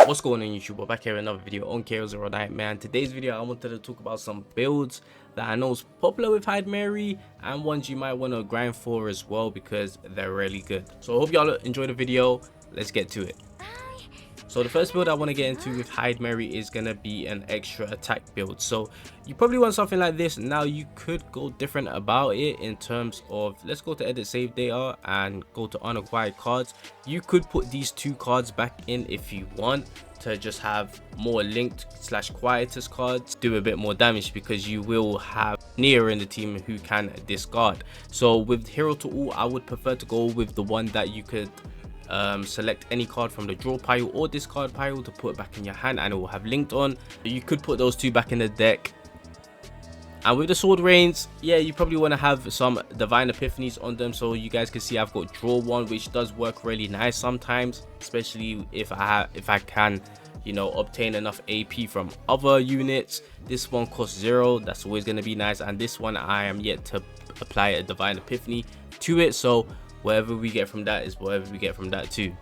What's going on YouTube? We're back here with another video on Chaos09, man. Today's video I wanted to talk about some builds that I know is popular with Heidemarie and ones you might want to grind for as well because they're really good. So I hope y'all enjoy the video. Let's get to it. So the first build I want to get into with Heidemarie is going to be an extra attack build. So you probably want something like this. Now you could go different about it in terms of, let's go to edit save data and go to unacquired cards. You could put these two cards back in if you want to just have more linked / quietus cards do a bit more damage, because you will have Nia in the team who can discard. So with hero to all, I would prefer to go with the one that you could select any card from the draw pile or discard pile to put back in your hand, and it will have linked on. You could put those two back in the deck. And with the sword rains, yeah, you probably want to have some divine epiphanies on them. So you guys can see I've got draw one, which does work really nice sometimes, especially if I can, you know, obtain enough AP from other units. This one costs 0, that's always going to be nice. And this one I am yet to apply a divine epiphany to it, so whatever we get from that is whatever we get from that too.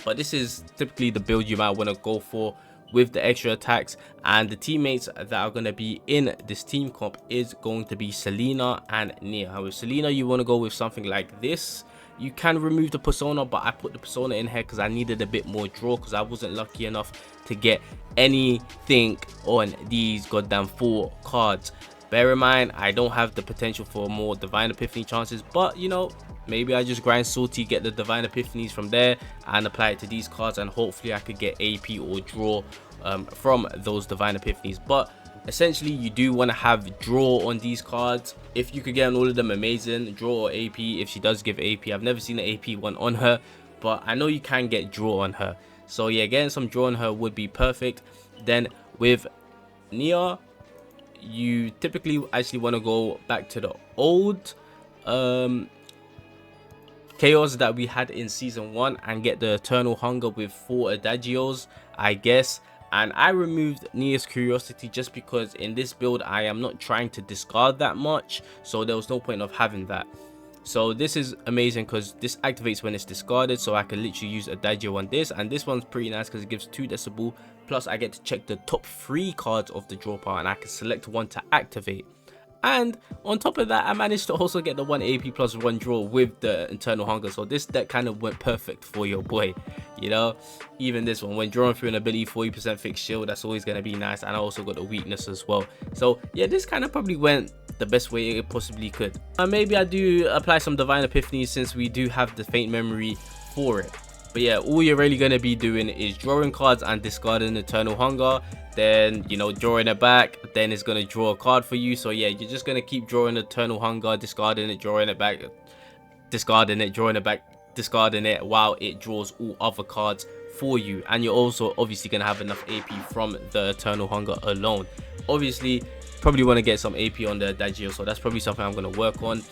But this is typically the build you might want to go for with the extra attacks. And the teammates that are going to be in this team comp is going to be Selena and Nia. And with Selena, you want to go with something like this. You can remove the persona, but I put the persona in here because I needed a bit more draw, because I wasn't lucky enough to get anything on these goddamn 4 cards. Bear in mind, I don't have the potential for more divine epiphany chances, but you know, maybe I just grind salty, get the divine epiphanies from there and apply it to these cards, and hopefully I could get AP or draw from those divine epiphanies. But essentially you do want to have draw on these cards. If you could get on all of them, amazing. Draw or AP if she does give AP. I've never seen an AP one on her, but I know you can get draw on her. So yeah, getting some draw on her would be perfect. Then with Nia, you typically actually want to go back to the old chaos that we had in season 1 and get the eternal hunger with 4 adagios, I guess. And I removed Nia's curiosity just because in this build I am not trying to discard that much, so there was no point of having that. So this is amazing because this activates when it's discarded, so I can literally use adagio on this. And this one's pretty nice because it gives 2 decibel, plus I get to check the top 3 cards of the draw pile and I can select one to activate. And on top of that, I managed to also get the 1 AP plus 1 draw with the Eternal Hunger. So this deck kind of went perfect for your boy, you know. Even this one, when drawing through an ability, 40% fixed shield, that's always going to be nice. And I also got the weakness as well. So yeah, this kind of probably went the best way it possibly could. And maybe I do apply some divine epiphanies since we do have the faint memory for it. But yeah, all you're really going to be doing is drawing cards and discarding Eternal Hunger. Then, you know, drawing it back, then it's going to draw a card for you. So yeah, you're just going to keep drawing Eternal Hunger, discarding it, drawing it back, discarding it, drawing it back, discarding it, while it draws all other cards for you. And you're also obviously going to have enough AP from the Eternal Hunger alone. Obviously, probably want to get some AP on the adagio, so that's probably something I'm going to work on.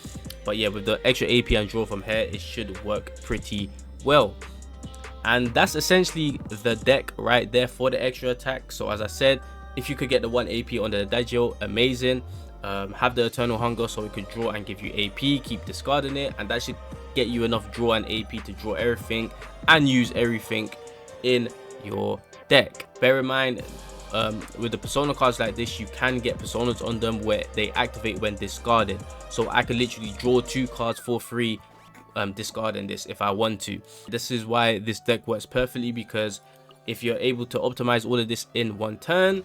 But yeah, with the extra AP and draw from here, it should work pretty well. And that's essentially the deck right there for the extra attack. So as I said, if you could get the 1 AP on the adagio, amazing. Have the Eternal Hunger so it could draw and give you AP, keep discarding it, and that should get you enough draw and AP to draw everything and use everything in your deck. Bear in mind, with the persona cards like this, you can get personas on them where they activate when discarded. So I could literally draw 2 cards for free, discarding this if I want to. This is why this deck works perfectly, because if you're able to optimize all of this in 1 turn,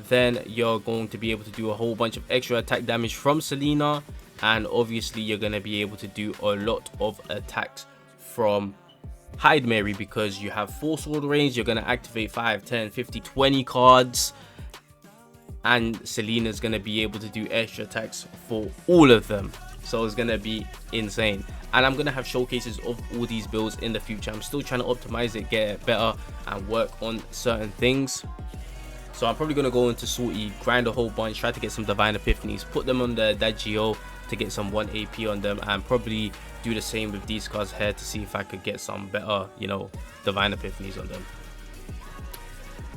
then you're going to be able to do a whole bunch of extra attack damage from Selena, and obviously you're going to be able to do a lot of attacks from Heidemarie because you have 4 sword range. You're going to activate 5, 10, 50, 20 cards, and Selena's going to be able to do extra attacks for all of them. So it's going to be insane. And I'm going to have showcases of all these builds in the future. I'm still trying to optimize it, get it better, and work on certain things. So I'm probably going to go into salty, grind a whole bunch, try to get some divine epiphanies, put them on the adagio to get some 1 AP on them, and probably do the same with these cards here to see if I could get some better, you know, divine epiphanies on them.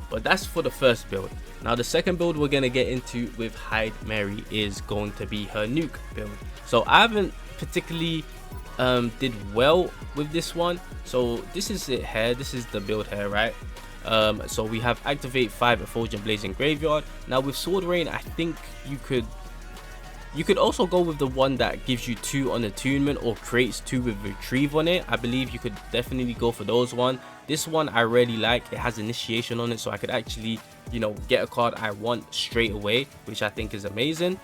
But that's for the first build. Now the second build we're going to get into with Heidemarie is going to be her Nuke build. So I haven't particularly did well with this one. So this is it here, this is the build here, right? So we have activate 5 Effulgent Blades in graveyard. Now with Sword Rain, I think you could also go with the one that gives you 2 on attunement or creates 2 with retrieve on it. I believe you could definitely go for those one. This one I really like. It has initiation on it, so I could actually, you know, get a card I want straight away, which I think is amazing.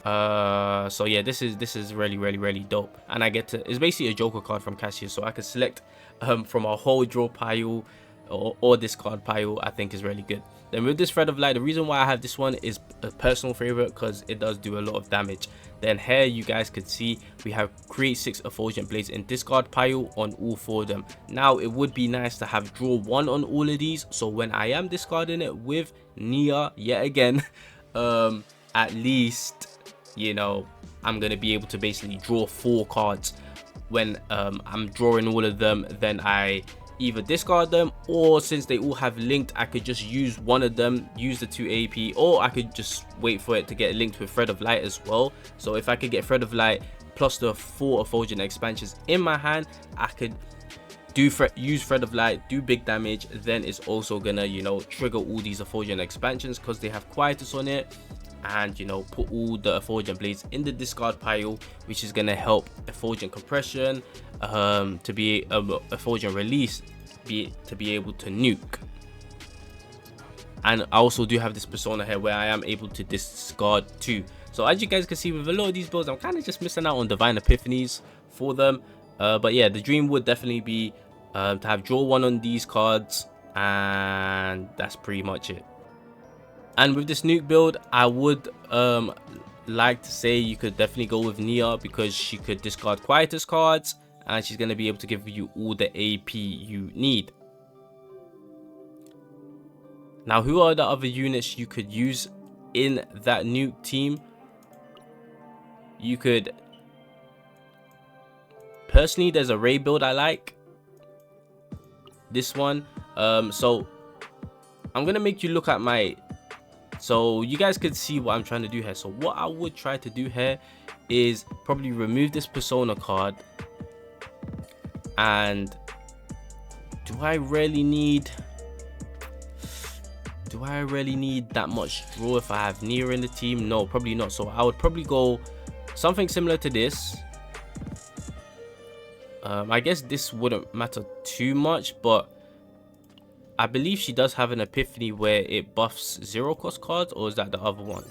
So yeah, this is really dope, and I get to, it's basically a Joker card from Cassia, so I could select from a whole draw pile or discard pile. I think is really good. Then with this Thread of Light, the reason why I have this one is a personal favorite because it does do a lot of damage. Then here you guys could see we have create 6 Effulgent Blades in discard pile on all 4 of them. Now it would be nice to have draw 1 on all of these, so when I am discarding it with Nia yet again, at least, you know, I'm gonna be able to basically draw 4 cards. When I'm drawing all of them, then I either discard them, or since they all have linked, I could just use one of them, use the 2 AP, or I could just wait for it to get linked with Thread of Light as well. So if I could get Thread of Light plus the 4 Effulgent expansions in my hand, I could use Thread of Light, do big damage. Then it's also gonna, you know, trigger all these Effulgent expansions because they have Quietus on it, and, you know, put all the Effulgent Blades in the discard pile, which is gonna help Effulgent Compression to be Effulgent Release to be able to nuke. And I also do have this persona here where I am able to discard 2. So as you guys can see, with a lot of these builds, I'm kind of just missing out on Divine Epiphanies for them. But yeah, the dream would definitely be to have draw 1 on these cards, and that's pretty much it. And with this Nuke build, I would like to say you could definitely go with Nia, because she could discard Quietus cards and she's going to be able to give you all the AP you need. Now, who are the other units you could use in that Nuke team? You could, personally, there's a Ray build I like, this one. So I'm going to make you look at my, so you guys could see what I'm trying to do here. So what I would try to do here is probably remove this persona card. And do I really need that much draw if I have Nia in the team? No, probably not. So I would probably go something similar to this. I guess this wouldn't matter too much, but I believe she does have an epiphany where it buffs 0 cost cards, or is that the other one?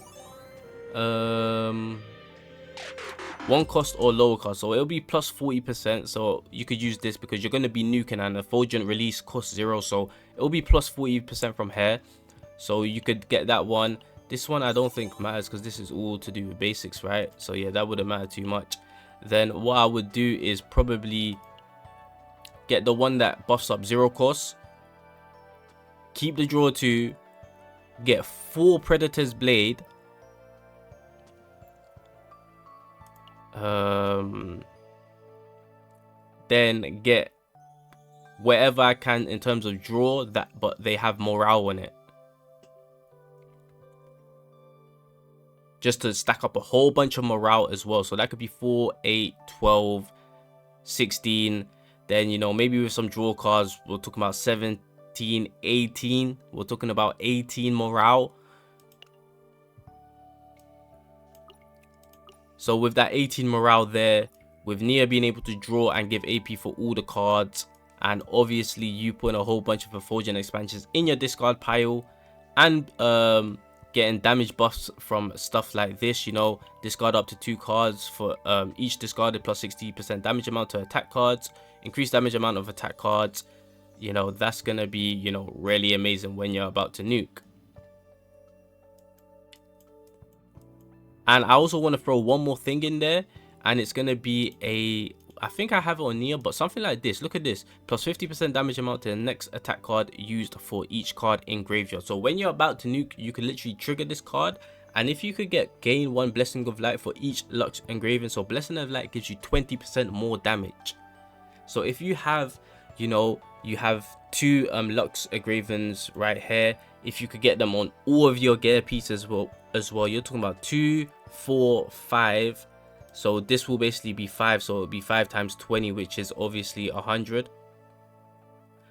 1 cost or lower cost, so it'll be plus 40%. So you could use this because you're going to be nuking, and Effulgent Release costs 0, so it'll be plus 40% from here. So you could get that one. This one I don't think matters because this is all to do with basics, right? So yeah, that wouldn't matter too much. Then what I would do is probably get the one that buffs up 0 cost, keep the draw 2, get 4 Predator's Blade, then get wherever I can in terms of draw that, but they have morale on it, just to stack up a whole bunch of morale as well. So that could be 4, 8, 12, 16. Then, you know, maybe with some draw cards, we're talking about 17, 18. We're talking about 18 morale. So with that 18 morale there, with Nia being able to draw and give AP for all the cards, and obviously you putting a whole bunch of Effulgent expansions in your discard pile, and getting damage buffs from stuff like this, you know, discard up to 2 cards for each discarded plus 60% damage amount to attack cards, increase damage amount of attack cards, you know, that's gonna be, you know, really amazing when you're about to nuke. And I also want to throw one more thing in there, and it's going to be a, I think I have it on Nia, but something like this. Look at this, plus 50% damage amount to the next attack card used for each card in graveyard. So when you're about to nuke, you can literally trigger this card, and if you could gain 1 Blessing of Light for each Lux engraving, so Blessing of Light gives you 20% more damage. So if you have, you know, you have 2 Lux engravings right here, if you could get them on all of your gear pieces as well, you're talking about 2, 4, 5, So this will basically be 5, so it'll be 5 times 20, which is obviously 100.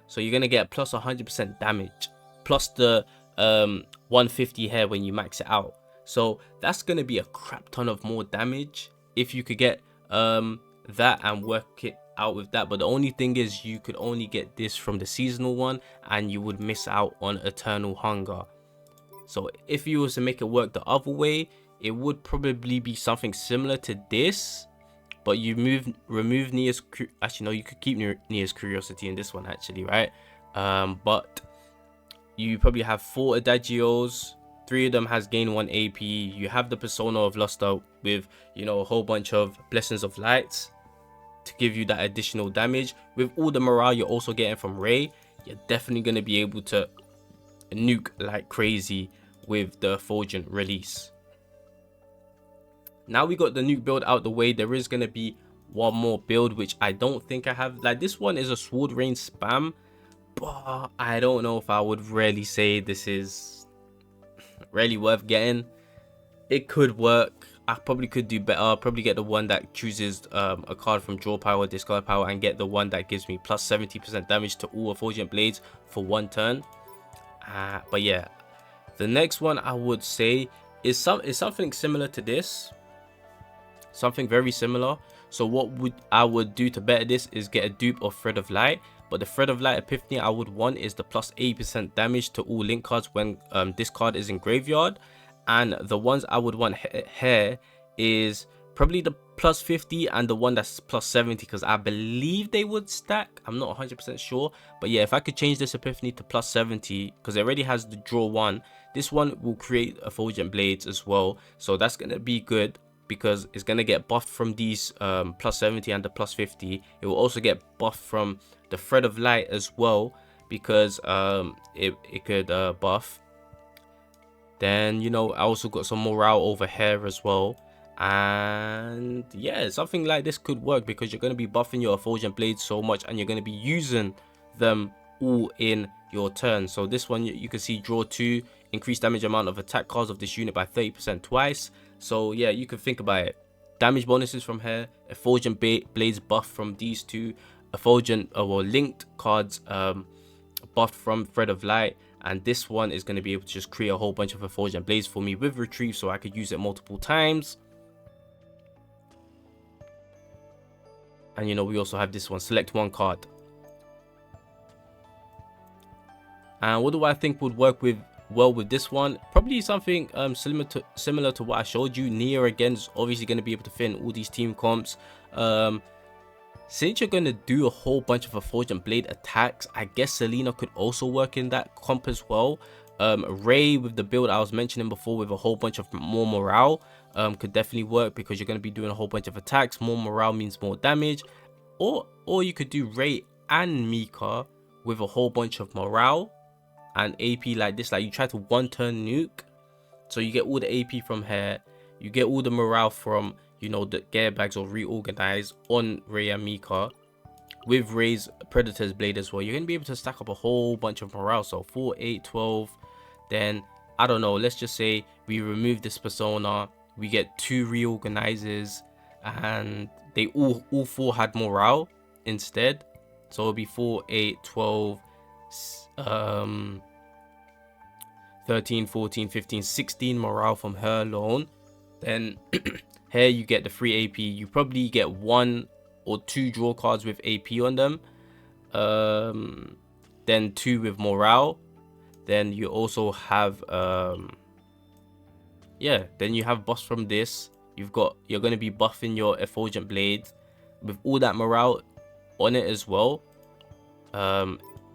So you're gonna get plus 100% damage, plus the 150 hair when you max it out. So that's gonna be a crap ton of more damage if you could get that and work it out with that. But the only thing is, you could only get this from the seasonal one, and you would miss out on Eternal Hunger. So if you was to make it work the other way, it would probably be something similar to this, but you remove Nia's, actually no, you could keep Nia's Curiosity in this one actually, right? But you probably have 4 Adagios, 3 of them has gain 1 AP. You have the Persona of Luster with, you know, a whole bunch of Blessings of Lights to give you that additional damage. With all the morale you're also getting from Ray, you're definitely going to be able to nuke like crazy with the Effulgent release. Now we got the nuke build out the way, there is going to be one more build which I don't think I have. Like, this one is a sword range spam, but I don't know if I would really say this is really worth getting. It could work. I probably could do better. I'll probably get the one that chooses a card from draw power or discard power, and get the one that gives me plus 70% damage to all Effulgent blades for 1 turn. But yeah, the next one I would say is something similar to this. Something very similar. So what I would do to better this is get a dupe of Thread of Light. But the Thread of Light Epiphany I would want is the plus 80% damage to all link cards when this card is in graveyard. And the ones I would want here is probably the plus 50 and the one that's plus 70, because I believe they would stack. I'm not 100% sure, but yeah, if I could change this Epiphany to plus 70, because it already has the draw 1, this one will create Effulgent blades as well. So that's gonna be good, because it's going to get buffed from these plus 70 and the plus 50. It will also get buffed from the Thread of Light as well, because it could buff. Then, you know, I also got some morale over here as well. And yeah, something like this could work, because you're going to be buffing your Effulgent blades so much, and you're going to be using them all in your turn. So this one, you can see draw 2, increase damage amount of attack cards of this unit by 30% twice. So yeah, you can think about it. Damage bonuses from here, Effulgent blades buff from these two, Effulgent or linked cards buffed from Thread of Light, and this one is going to be able to just create a whole bunch of Effulgent blades for me with retrieve, so I could use it multiple times. And you know, we also have this one, select 1 card. And what do I think would work well with this one? Probably something similar to what I showed you. Nia again is obviously going to be able to fit in all these team comps. Since you're going to do a whole bunch of Effulgent blade attacks, I guess Selena could also work in that comp as well. Ray with the build I was mentioning before with a whole bunch of more morale could definitely work, because you're going to be doing a whole bunch of attacks. More morale means more damage. Or you could do Ray and Mika with a whole bunch of morale and AP like this. Like, you try to 1-turn nuke, so you get all the AP from here, you get all the morale from, you know, the gear bags or reorganize on Ray and Mika with Ray's Predator's blade as well. You're gonna be able to stack up a whole bunch of morale. So 4, 8, 12. Then I don't know, let's just say we remove this persona, we get 2 reorganizers, and they all 4 had morale instead. So it'll be 4, 8, 12, 13, 14, 15, 16 morale from her alone. Then here you get the free AP. You probably get 1 or 2 draw cards with AP on them, then 2 with morale. Then you also have yeah, then you have buffs from this. You're going to be buffing your Effulgent blades with all that morale on it as well.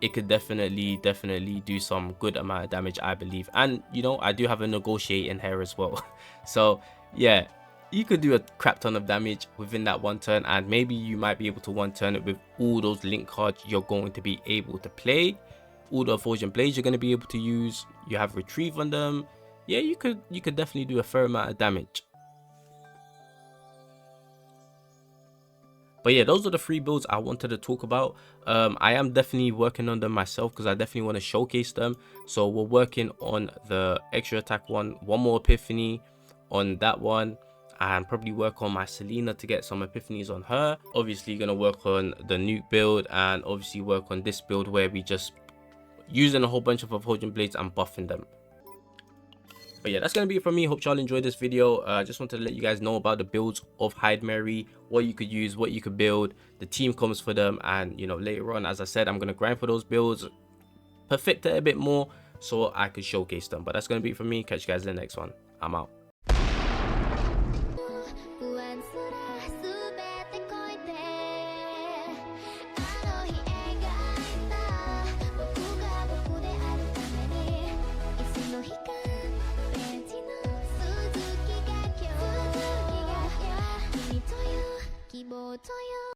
It could definitely do some good amount of damage, I believe. And you know, I do have a negotiate in here as well. So yeah, you could do a crap ton of damage within that 1 turn, and maybe you might be able to 1-turn it with all those link cards you're going to be able to play, all the Effulgent blades you're going to be able to use. You have retrieve on them. Yeah, you could definitely do a fair amount of damage. But yeah, those are the 3 builds I wanted to talk about. I am definitely working on them myself, because I definitely want to showcase them. So we're working on the extra attack one more Epiphany on that one, and probably work on my Selena to get some epiphanies on her. Obviously gonna work on the Nuke build, and obviously work on this build where we just using a whole bunch of Fulgent Blades and buffing them. But yeah, that's gonna be it from me. Hope y'all enjoyed this video. Just wanted to let you guys know about the builds of Heidemarie, what you could use, what you could build, the team comes for them, and you know, later on, as I said, I'm gonna grind for those builds, perfect it a bit more so I could showcase them. But that's gonna be it from me. Catch you guys in the next one. I'm out.